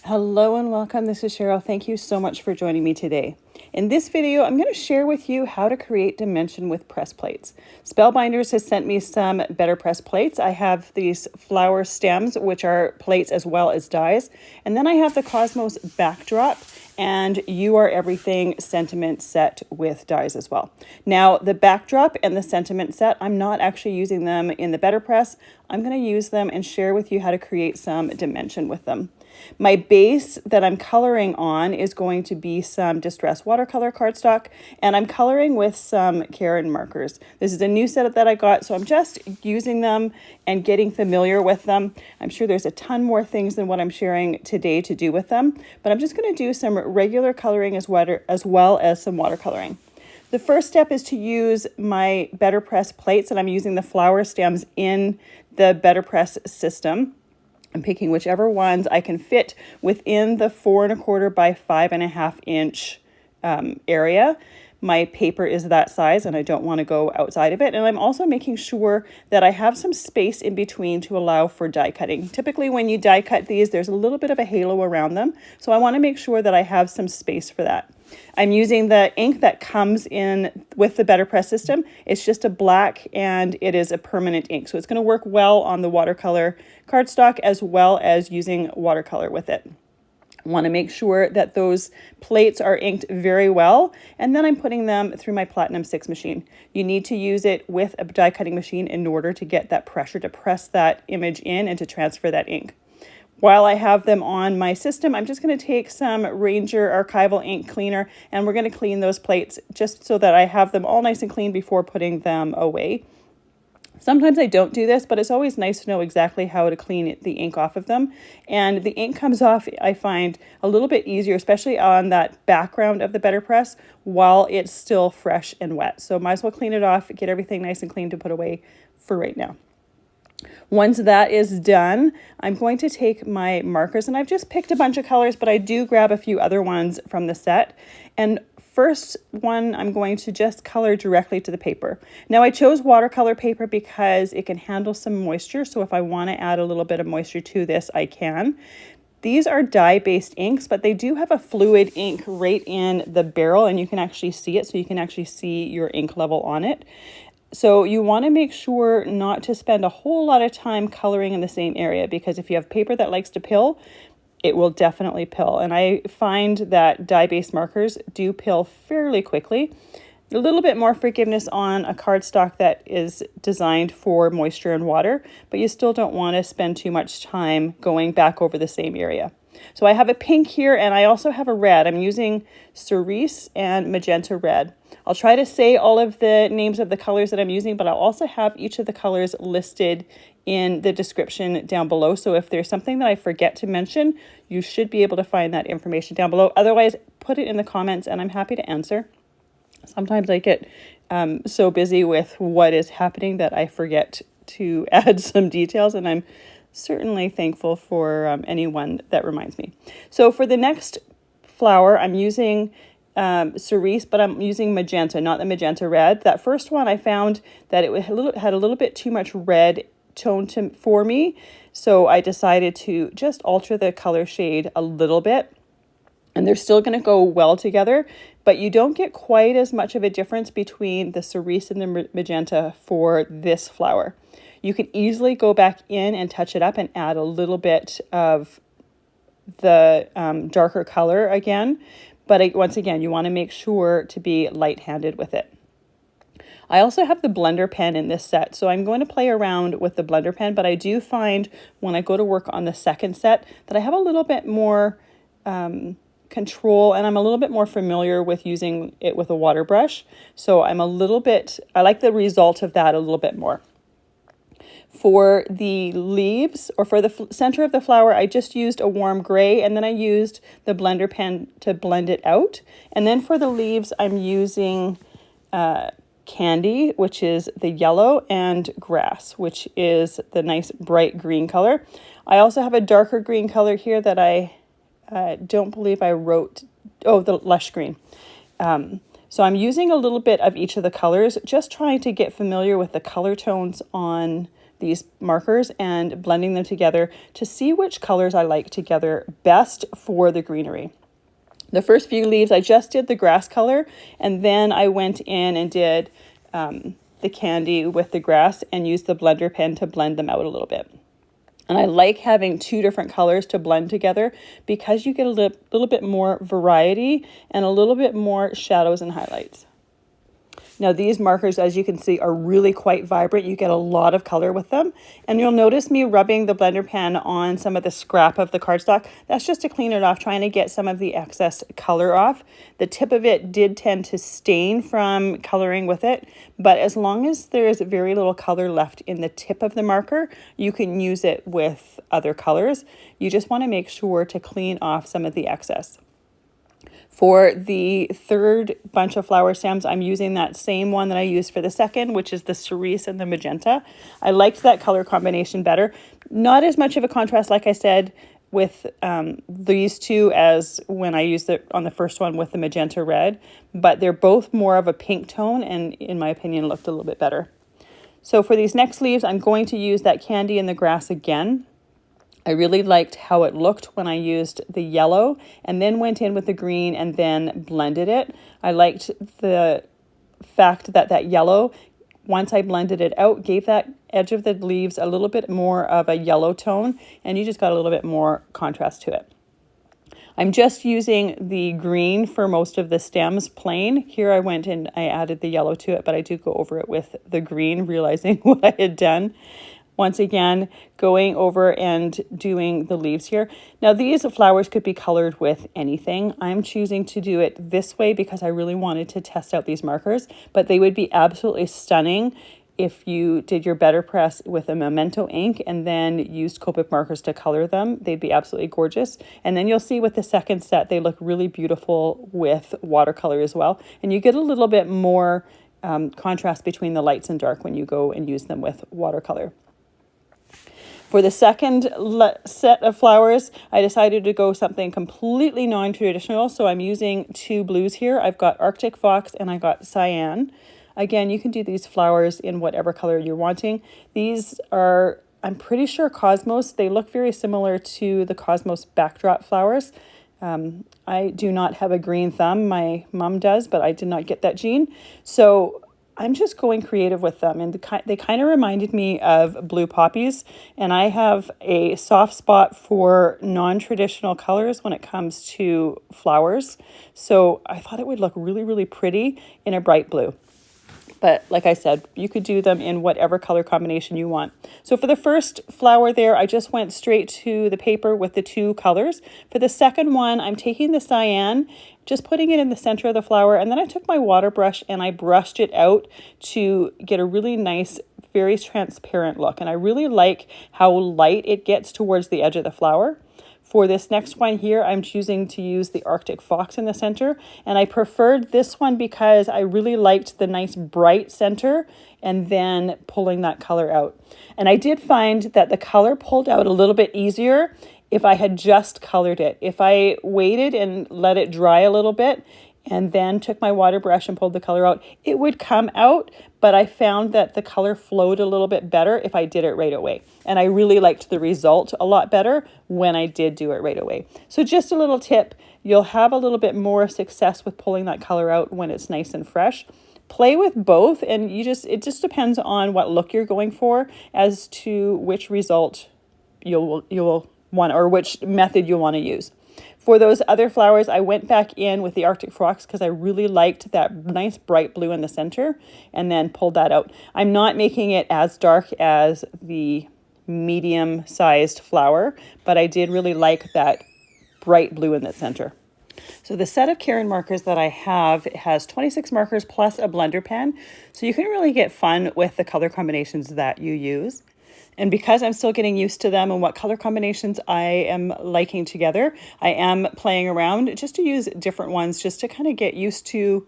Hello and welcome. This is Cheryl. Thank you so much for joining me today. In this video, I'm going to share with you how to create dimension with press plates. Spellbinders has sent me some better press plates. I have these flower stems, which are plates as well as dies. And then I have the Cosmos backdrop and You Are Everything sentiment set with dies as well. Now, the backdrop and the sentiment set, I'm not actually using them in the better press. I'm going to use them and share with you how to create some dimension with them. My base that I'm coloring on is going to be some distress watercolor cardstock, and I'm coloring with some Cyan markers. This is a new setup that I got, so I'm just using them and getting familiar with them. I'm sure there's a ton more things than what I'm sharing today to do with them, but I'm just going to do some regular coloring as well as some watercoloring. The first step is to use my Better Press plates, and I'm using the flower stems in the Better Press system. I'm picking whichever ones I can fit within the 4 1/4 by 5.5 inch area. My paper is that size and I don't want to go outside of it. And I'm also making sure that I have some space in between to allow for die cutting. Typically when you die cut these, there's a little bit of a halo around them. So I want to make sure that I have some space for that. I'm using the ink that comes in with the Better Press system. It's just a black and it is a permanent ink. So it's going to work well on the watercolor cardstock as well as using watercolor with it. I want to make sure that those plates are inked very well, and then I'm putting them through my Platinum 6 machine. You need to use it with a die cutting machine in order to get that pressure to press that image in and to transfer that ink. While I have them on my system, I'm just going to take some Ranger Archival ink cleaner and we're going to clean those plates just so that I have them all nice and clean before putting them away. Sometimes I don't do this, but it's always nice to know exactly how to clean the ink off of them. And the ink comes off, I find, a little bit easier, especially on that background of the Better Press while it's still fresh and wet. So might as well clean it off, get everything nice and clean to put away for right now. Once that is done, I'm going to take my markers, and I've just picked a bunch of colors, but I do grab a few other ones from the set. And first one, I'm going to just color directly to the paper. Now I chose watercolor paper because it can handle some moisture. So if I want to add a little bit of moisture to this, I can. These are dye-based inks, but they do have a fluid ink right in the barrel, and you can actually see it. So you can actually see your ink level on it. So you want to make sure not to spend a whole lot of time coloring in the same area, because if you have paper that likes to pill, it will definitely pill. And I find that dye-based markers do pill fairly quickly. A little bit more forgiveness on a cardstock that is designed for moisture and water, but you still don't want to spend too much time going back over the same area. So I have a pink here, and I also have a red. I'm using Cerise and Magenta Red. I'll try to say all of the names of the colors that I'm using, but I'll also have each of the colors listed in the description down below. So if there's something that I forget to mention, you should be able to find that information down below. Otherwise, put it in the comments and I'm happy to answer. Sometimes I get so busy with what is happening that I forget to add some details, and I'm certainly thankful for anyone that reminds me. So for the next flower, I'm using Cerise, but I'm using Magenta, not the Magenta Red. That first one, I found that it had a little bit too much red tone for me, so I decided to just alter the color shade a little bit. And they're still going to go well together, but you don't get quite as much of a difference between the Cerise and the Magenta for this flower. You can easily go back in and touch it up and add a little bit of the darker color again. But once again, you want to make sure to be light-handed with it. I also have the blender pen in this set, so I'm going to play around with the blender pen, but I do find when I go to work on the second set that I have a little bit more control, and I'm a little bit more familiar with using it with a water brush. So I like the result of that a little bit more. For the leaves, or for the center of the flower, I just used a warm gray, and then I used the blender pen to blend it out. And then for the leaves, I'm using Candy, which is the yellow, and Grass, which is the nice bright green color. I also have a darker green color here that I don't believe I wrote, the lush green. So I'm using a little bit of each of the colors, just trying to get familiar with the color tones on these markers and blending them together to see which colors I like together best for the greenery. The first few leaves, I just did the grass color, and then I went in and did the candy with the grass and used the blender pen to blend them out a little bit. And I like having two different colors to blend together because you get a little bit more variety and a little bit more shadows and highlights. Now these markers, as you can see, are really quite vibrant. You get a lot of color with them. And you'll notice me rubbing the blender pen on some of the scrap of the cardstock. That's just to clean it off, trying to get some of the excess color off. The tip of it did tend to stain from coloring with it, but as long as there is very little color left in the tip of the marker, you can use it with other colors. You just want to make sure to clean off some of the excess. For the third bunch of flower stems, I'm using that same one that I used for the second, which is the Cerise and the Magenta. I liked that color combination better. Not as much of a contrast, like I said, with these two as when I used it on the first one with the Magenta Red, but they're both more of a pink tone and in my opinion looked a little bit better. So for these next leaves, I'm going to use that candy in the grass again. I really liked how it looked when I used the yellow and then went in with the green and then blended it. I liked the fact that that yellow, once I blended it out, gave that edge of the leaves a little bit more of a yellow tone, and you just got a little bit more contrast to it. I'm just using the green for most of the stems plain. Here I went and I added the yellow to it, but I do go over it with the green, realizing what I had done. Once again, going over and doing the leaves here. Now these flowers could be colored with anything. I'm choosing to do it this way because I really wanted to test out these markers, but they would be absolutely stunning if you did your better press with a Memento ink and then used Popup markers to color them. They'd be absolutely gorgeous. And then you'll see with the second set, they look really beautiful with watercolor as well. And you get a little bit more contrast between the lights and dark when you go and use them with watercolor. For the second set of flowers, I decided to go something completely non-traditional. So I'm using two blues here. I've got Arctic Fox and I got Cyan. Again, you can do these flowers in whatever color you're wanting. These are, I'm pretty sure, Cosmos. They look very similar to the Cosmos backdrop flowers. I do not have a green thumb. My mom does, but I did not get that gene. So I'm just going creative with them, and they kind of reminded me of blue poppies, and I have a soft spot for non-traditional colors when it comes to flowers, so I thought it would look really, really pretty in a bright blue. But like I said, you could do them in whatever color combination you want. So for the first flower there, I just went straight to the paper with the two colors. For the second one, I'm taking the Cyan, just putting it in the center of the flower, and then I took my water brush and I brushed it out to get a really nice, very transparent look. And I really like how light it gets towards the edge of the flower. For this next one here, I'm choosing to use the Arctic Fox in the center, and I preferred this one because I really liked the nice bright center and then pulling that color out. And I did find that the color pulled out a little bit easier if I had just colored it. If I waited and let it dry a little bit and then took my water brush and pulled the color out, it would come out, but I found that the color flowed a little bit better if I did it right away. And I really liked the result a lot better when I did do it right away. So just a little tip, you'll have a little bit more success with pulling that color out when it's nice and fresh. Play with both, and it just depends on what look you're going for as to which result you'll want, or which method you'll want to use. For those other flowers, I went back in with the Arctic Fox because I really liked that nice bright blue in the center and then pulled that out. I'm not making it as dark as the medium-sized flower, but I did really like that bright blue in the center. So the set of Karen markers that I have has 26 markers plus a blender pen, so you can really get fun with the color combinations that you use. And because I'm still getting used to them and what color combinations I am liking together, I am playing around just to use different ones just to kind of get used to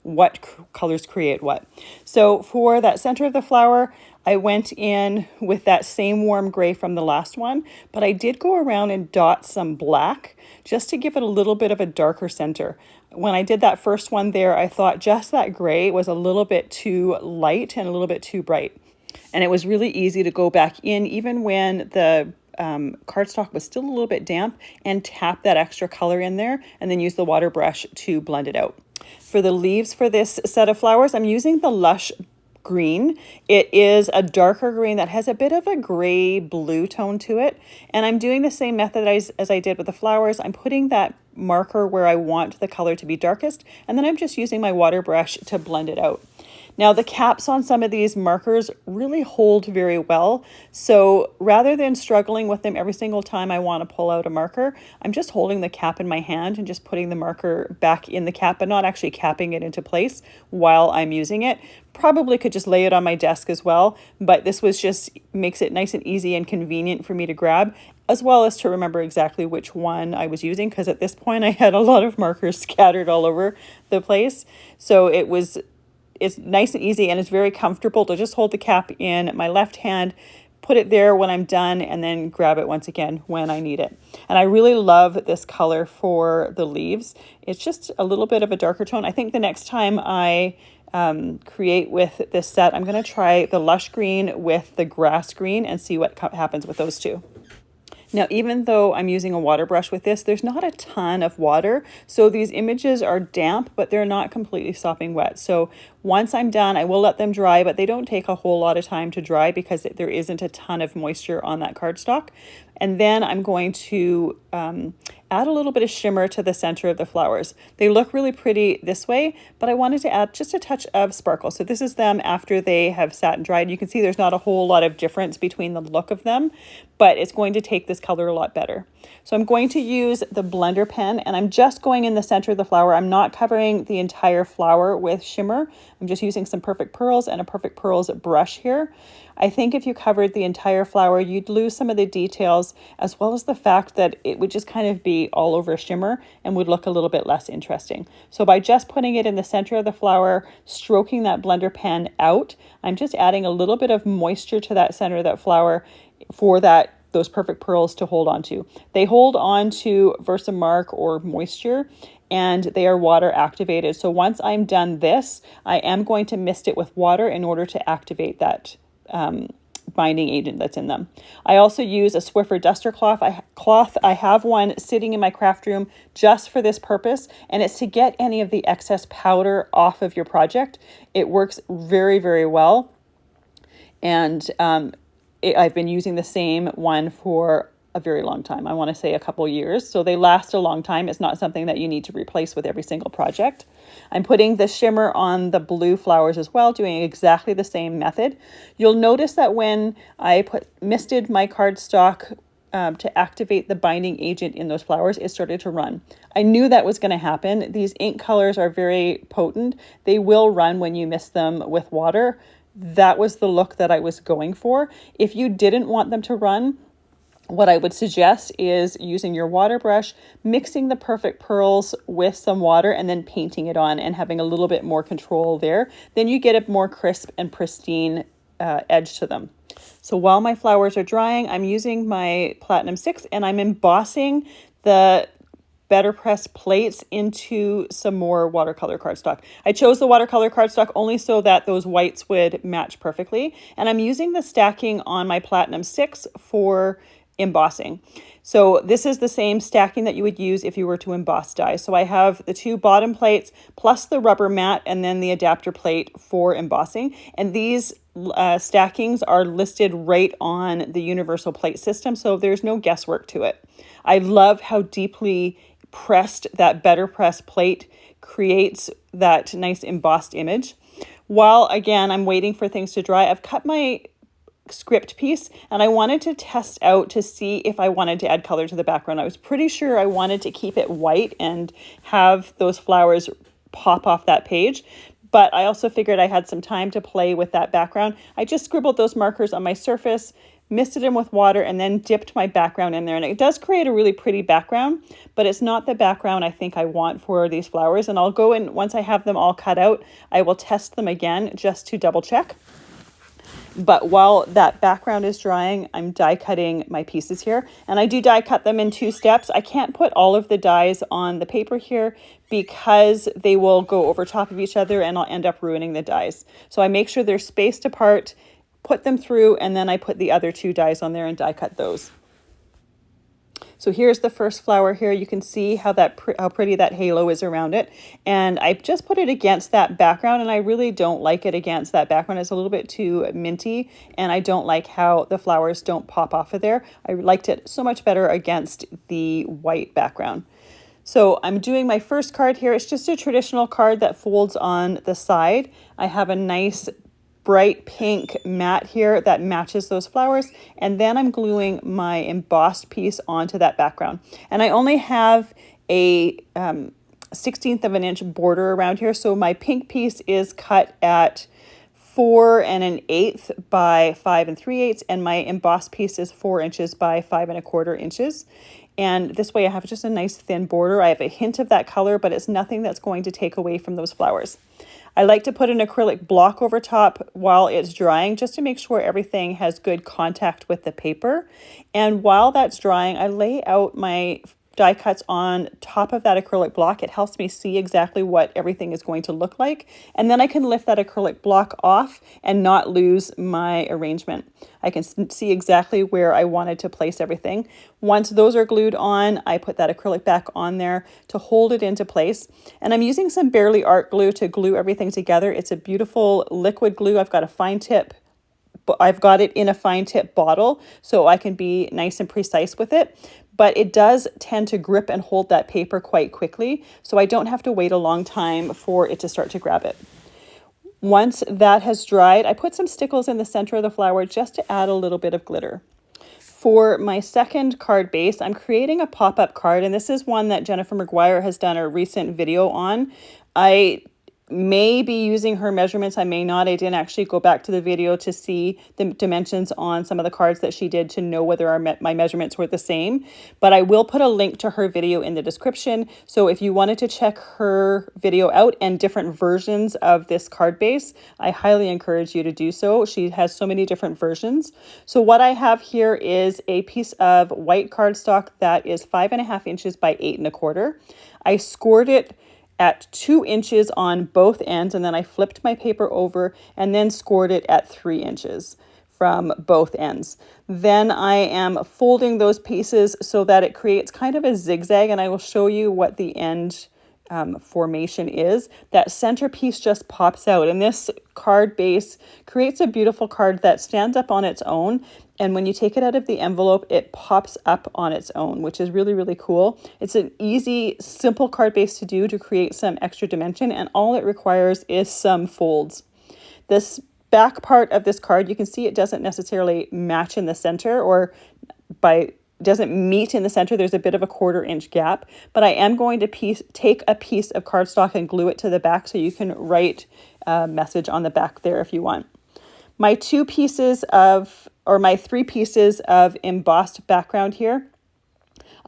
what colors create what. So for that center of the flower, I went in with that same warm gray from the last one, but I did go around and dot some black just to give it a little bit of a darker center. When I did that first one there, I thought just that gray was a little bit too light and a little bit too bright. And it was really easy to go back in, even when the cardstock was still a little bit damp, and tap that extra color in there and then use the water brush to blend it out. For the leaves for this set of flowers, I'm using the Lush green. It is a darker green that has a bit of a gray blue tone to it. And I'm doing the same method as I did with the flowers. I'm putting that marker where I want the color to be darkest, and then I'm just using my water brush to blend it out. Now the caps on some of these markers really hold very well. So rather than struggling with them every single time I want to pull out a marker, I'm just holding the cap in my hand and just putting the marker back in the cap, but not actually capping it into place while I'm using it. Probably could just lay it on my desk as well, but this was just makes it nice and easy and convenient for me to grab, as well as to remember exactly which one I was using, because at this point I had a lot of markers scattered all over the place. So it's nice and easy, and it's very comfortable to just hold the cap in my left hand, put it there when I'm done, and then grab it once again when I need it. And I really love this color for the leaves. It's just a little bit of a darker tone. I think the next time I create with this set, I'm going to try the Lush green with the grass green and see what happens with those two. Now, even though I'm using a water brush with this, there's not a ton of water. So these images are damp, but they're not completely sopping wet. So once I'm done, I will let them dry, but they don't take a whole lot of time to dry because there isn't a ton of moisture on that cardstock. And then I'm going to add a little bit of shimmer to the center of the flowers. They look really pretty this way, but I wanted to add just a touch of sparkle. So this is them after they have sat and dried. You can see there's not a whole lot of difference between the look of them, but it's going to take this color a lot better. So I'm going to use the blender pen, and I'm just going in the center of the flower. I'm not covering the entire flower with shimmer. I'm just using some Perfect Pearls and a Perfect Pearls brush here. I think if you covered the entire flower, you'd lose some of the details, as well as the fact that it would just kind of be all over shimmer and would look a little bit less interesting. So by just putting it in the center of the flower, stroking that blender pen out, I'm just adding a little bit of moisture to that center of that flower for those Perfect Pearls to hold on to. They hold on to Versamark or moisture, and they are water activated. So once I'm done this, I am going to mist it with water in order to activate that binding agent that's in them. I also use a Swiffer duster cloth. I have one sitting in my craft room just for this purpose, and it's to get any of the excess powder off of your project. It works very, very well. And I've been using the same one for a very long time. I want to say a couple years. So they last a long time. It's not something that you need to replace with every single project. I'm putting the shimmer on the blue flowers as well, doing exactly the same method. You'll notice that when I misted my cardstock to activate the binding agent in those flowers, it started to run. I knew that was going to happen. These ink colors are very potent. They will run when you mist them with water. That was the look that I was going for. If you didn't want them to run, what I would suggest is using your water brush, mixing the Perfect Pearls with some water, and then painting it on and having a little bit more control there. Then you get a more crisp and pristine edge to them. So while my flowers are drying, I'm using my Platinum 6 and I'm embossing the Better Press plates into some more watercolor cardstock. I chose the watercolor cardstock only so that those whites would match perfectly. And I'm using the stacking on my Platinum 6 for embossing. So this is the same stacking that you would use if you were to emboss die. So I have the two bottom plates plus the rubber mat and then the adapter plate for embossing. And these stackings are listed right on the universal plate system, so there's no guesswork to it. I love how deeply pressed that Better Press plate creates that nice embossed image. While again, I'm waiting for things to dry, I've cut my script piece and I wanted to test out to see if I wanted to add color to the background. I was pretty sure I wanted to keep it white and have those flowers pop off that page, but I also figured I had some time to play with that background. I just scribbled those markers on my surface, misted them with water, and then dipped my background in there. And it does create a really pretty background, but it's not the background I think I want for these flowers. And I'll go in, once I have them all cut out, I will test them again just to double check. But while that background is drying, I'm die cutting my pieces here. And I do die cut them in 2 steps. I can't put all of the dies on the paper here because they will go over top of each other and I'll end up ruining the dies. So I make sure they're spaced apart put them through, and then I put the other 2 dies on there and die cut those. So here's the first flower here. You can see how how pretty that halo is around it. And I just put it against that background, and I really don't like it against that background. It's a little bit too minty, and I don't like how the flowers don't pop off of there. I liked it so much better against the white background. So I'm doing my first card here. It's just a traditional card that folds on the side. I have a nice bright pink mat here that matches those flowers, and then I'm gluing my embossed piece onto that background. And I only have a 1/16 of an inch border around here, so my pink piece is cut at 4 1/8 by 5 3/8, and my embossed piece is 4 inches by 5 1/4 inches. And this way I have just a nice thin border. I have a hint of that color, but it's nothing that's going to take away from those flowers. I like to put an acrylic block over top while it's drying, just to make sure everything has good contact with the paper. And while that's drying, I lay out my die cuts on top of that acrylic block. It helps me see exactly what everything is going to look like. And then I can lift that acrylic block off and not lose my arrangement. I can see exactly where I wanted to place everything. Once those are glued on, I put that acrylic back on there to hold it into place. And I'm using some Barely Art glue to glue everything together. It's a beautiful liquid glue. I've got it in a fine tip bottle, so I can be nice and precise with it. But it does tend to grip and hold that paper quite quickly, so I don't have to wait a long time for it to start to grab it. Once that has dried, I put some stickles in the center of the flower just to add a little bit of glitter. For my second card base, I'm creating a pop-up card, and this is one that Jennifer McGuire has done a recent video on. I may be using her measurements. I may not. I didn't actually go back to the video to see the dimensions on some of the cards that she did to know whether my measurements were the same. But I will put a link to her video in the description. So if you wanted to check her video out and different versions of this card base, I highly encourage you to do so. She has so many different versions. So what I have here is a piece of white cardstock that is 5 1/2 inches by 8 1/4. I scored it at 2 inches on both ends, and then I flipped my paper over and then scored it at 3 inches from both ends. Then I am folding those pieces so that it creates kind of a zigzag, and I will show you what the end formation is. That center piece just pops out, and this card base creates a beautiful card that stands up on its own, and when you take it out of the envelope, it pops up on its own, which is really, really cool. It's an easy, simple card base to do to create some extra dimension, and all it requires is some folds. This back part of this card, you can see it doesn't necessarily match in the center, or doesn't meet in the center. There's a bit of a 1/4 inch gap, but I am going to take a piece of cardstock and glue it to the back so you can write a message on the back there if you want. My 3 pieces of embossed background here,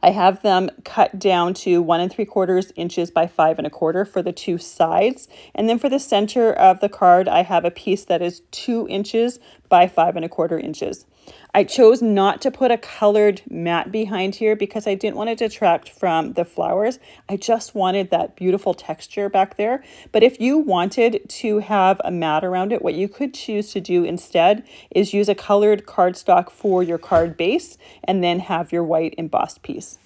I have them cut down to 1 3/4 inches by 5 1/4 for the 2 sides. And then for the center of the card, I have a piece that is 2 inches by 5 1/4 inches. I chose not to put a colored mat behind here because I didn't want to detract from the flowers. I just wanted that beautiful texture back there. But if you wanted to have a mat around it, what you could choose to do instead is use a colored cardstock for your card base and then have your white embossed piece.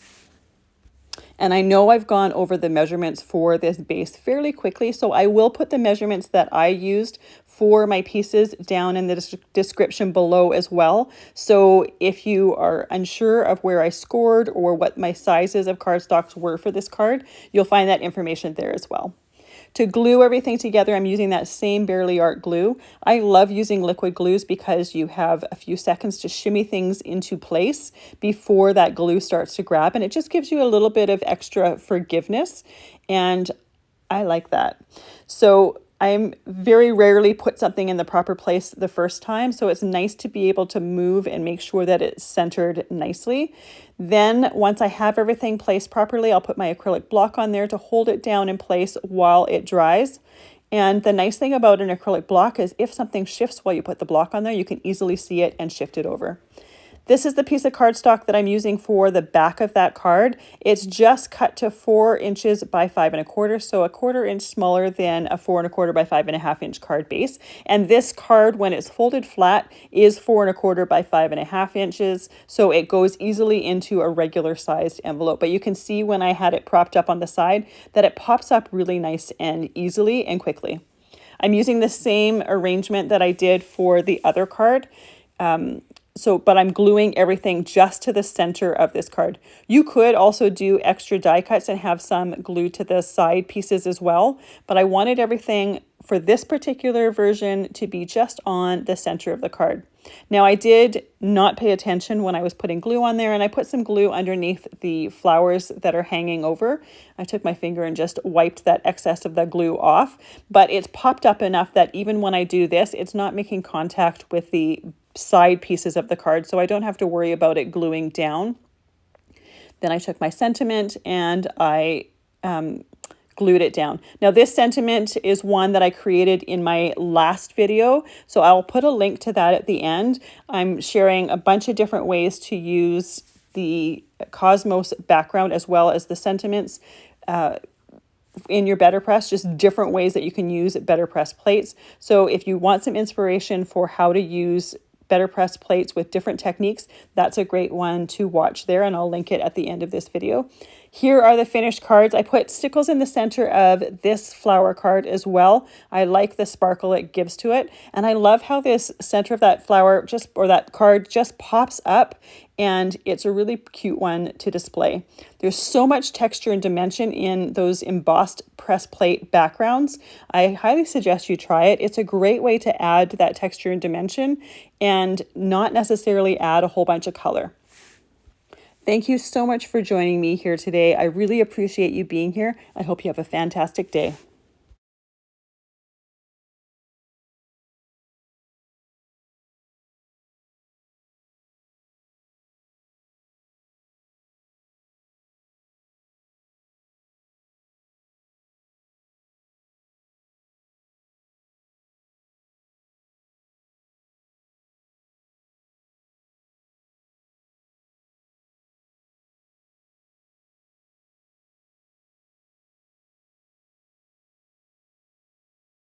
And I know I've gone over the measurements for this base fairly quickly, so I will put the measurements that I used for my pieces down in the description below as well. So if you are unsure of where I scored or what my sizes of cardstocks were for this card, you'll find that information there as well. To glue everything together, I'm using that same Barely Art glue. I love using liquid glues because you have a few seconds to shimmy things into place before that glue starts to grab, and it just gives you a little bit of extra forgiveness, and I like that. So I'm very rarely put something in the proper place the first time, so it's nice to be able to move and make sure that it's centered nicely. Then once I have everything placed properly, I'll put my acrylic block on there to hold it down in place while it dries. And the nice thing about an acrylic block is if something shifts while you put the block on there, you can easily see it and shift it over. This is the piece of cardstock that I'm using for the back of that card. It's just cut to 4 inches by 5 1/4, so a 1/4 inch smaller than a 4 1/4 by 5 1/2 inch card base. And this card, when it's folded flat, is 4 1/4 by 5 1/2 inches, so it goes easily into a regular sized envelope. But you can see when I had it propped up on the side that it pops up really nice and easily and quickly. I'm using the same arrangement that I did for the other card. But I'm gluing everything just to the center of this card. You could also do extra die cuts and have some glued to the side pieces as well, but I wanted everything for this particular version to be just on the center of the card. Now, I did not pay attention when I was putting glue on there, and I put some glue underneath the flowers that are hanging over. I took my finger and just wiped that excess of the glue off, but it's popped up enough that even when I do this, it's not making contact with the side pieces of the card, so I don't have to worry about it gluing down. Then I took my sentiment and I glued it down. Now, this sentiment is one that I created in my last video, so I'll put a link to that at the end. I'm sharing a bunch of different ways to use the Cosmos background as well as the sentiments in your Better Press, just different ways that you can use Better Press plates. So if you want some inspiration for how to use Better Press plates with different techniques, that's a great one to watch there, and I'll link it at the end of this video. Here are the finished cards. I put stickles in the center of this flower card as well. I like the sparkle it gives to it, and I love how this center of that flower or that card just pops up, and it's a really cute one to display. There's so much texture and dimension in those embossed press plate backgrounds. I highly suggest you try it. It's a great way to add that texture and dimension and not necessarily add a whole bunch of color. Thank you so much for joining me here today. I really appreciate you being here. I hope you have a fantastic day.